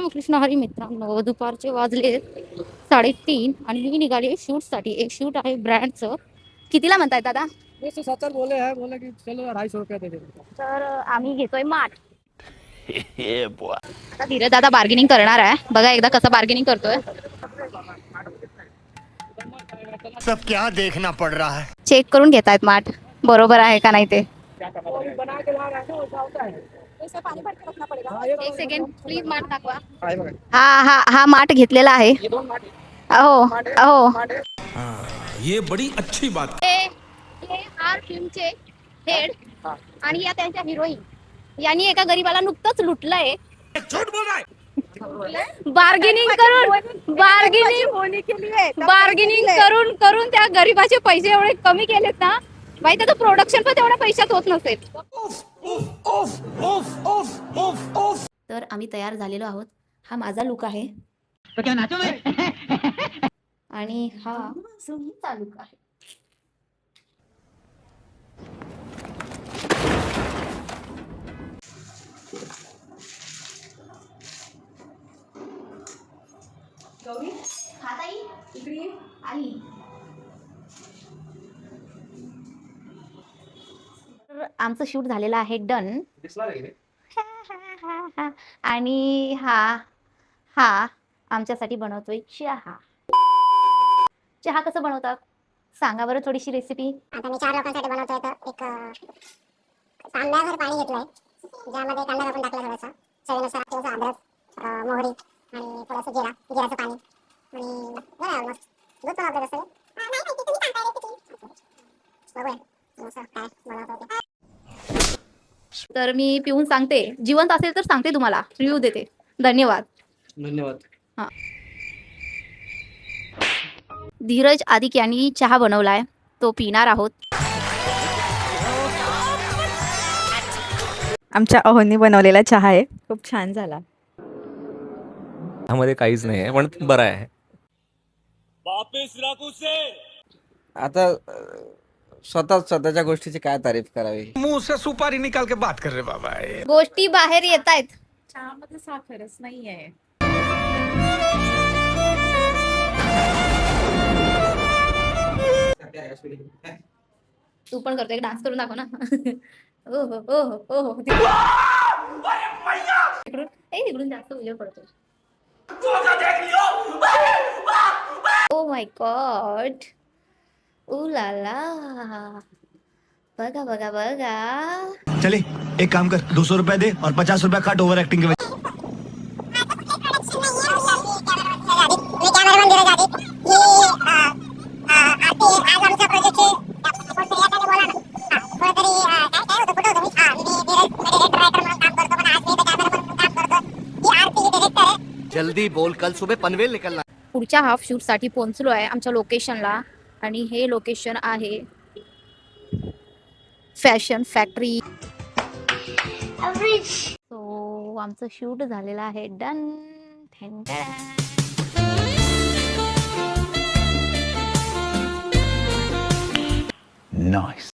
रामकृष्ण हरी मित्रांनो, दुपारचे वाजले 3:30 आणि मी निघाली शूटसाठी. एक शूट आहे ब्रँडचं. कितीला म्हणताय दादा? 270 बोले हैं, बोले कि चलो 250 रुपया दे देंगे. तर आम्ही घेतोय माठ. आता धीरज दादा बार्गेनिंग करणार आहे. बघा एकदा कसं बार्गेनिंग करतोय. सब क्या देखना पड़ रहा है. चेक करून घेतायत माठ बरोबर आहे का नाही ते. बना के ला रहा है, वैसा होता है. पाणी भर के रखना पडेगा. एक सेकंड प्लीज माठ दाखवा. आहे बघा. हा माठ घेतलेला आहे. ये दोन माठ अहो ये बड़ी अच्छी बात. हे आर फिल्मचे हेड आणि या त्यांच्या हिरोईन यांनी एका गरीबाला नुकतंच लुटलंय. बार्गेनिंग करून त्या गरीबाचे पैसे एवढे कमी केलेत ना बाई, त्याचं प्रोडक्शन पण तेवढ्या पैशात होत नसेल. तर आम्ही तयार झालेलो आहोत. हा माझा लुक आहे आणि हा सुनीचा लुक आहे. गौरी खाताई इकडे आली. तर आमचं शूट झालेलं आहे डन. आणि हा आमच्यासाठी बनवतोय चहा. चहा कसं बनवतात सांगा बरं थोडीशी रेसिपी. आता मी 4 लोकांसाठी बनवतोय. तर एक तांब्याभर पाणी घेतलंय, ज्यामध्ये कांदा कापून टाकला थोडासा, चवीनुसार थोडासा अद्रक, मोहरी आणि थोडंसं जिराचं पाणी आणि बरं ऑलमोस्ट दूध पण आपल्याला सगळं बघूया काय बनवतो ते. तर मी पिऊन सांगते, जिवंत असेल तर सांगते तुम्हाला, रिव्ह्यू देते. धन्यवाद. हा धीरज आदिक यांनी चहा बनवलाय, तो पिणार आहोत. आमच्या अहोनी बनवलेला चहा आहे, खूप छान झाला. मध्ये काहीच नाही आहे पण बरं आहे. आता स्वतःच्या गोष्टीची काय तारीफ करावी. मुंह से सुपारी निकाल के बात कर रहे बाबा. गोष्टी बाहेर येत आहेत. चहामध्ये साखरच नाहीये. तू पण करतोय डान्स करून दाखव ना. ओहो ओहो ओहो तिकडून जास्त उजेड पडतोय. Oh my God. ओ ला ला. बघा बघा बघा. चले एक काम कर, 200 रुपया दे और 50 रुपया काट ओवर एक्टिंग के वजह. जल्दी बोल, कल सुबह पनवेल निकलना. पुढच्या हाफ शूट साठी पोहोचलो आहे आमच्या लोकेशनला आणि हे लोकेशन आहे फॅशन फॅक्टरी. सो आमचं शूट झालेलं आहे डन. नाइस.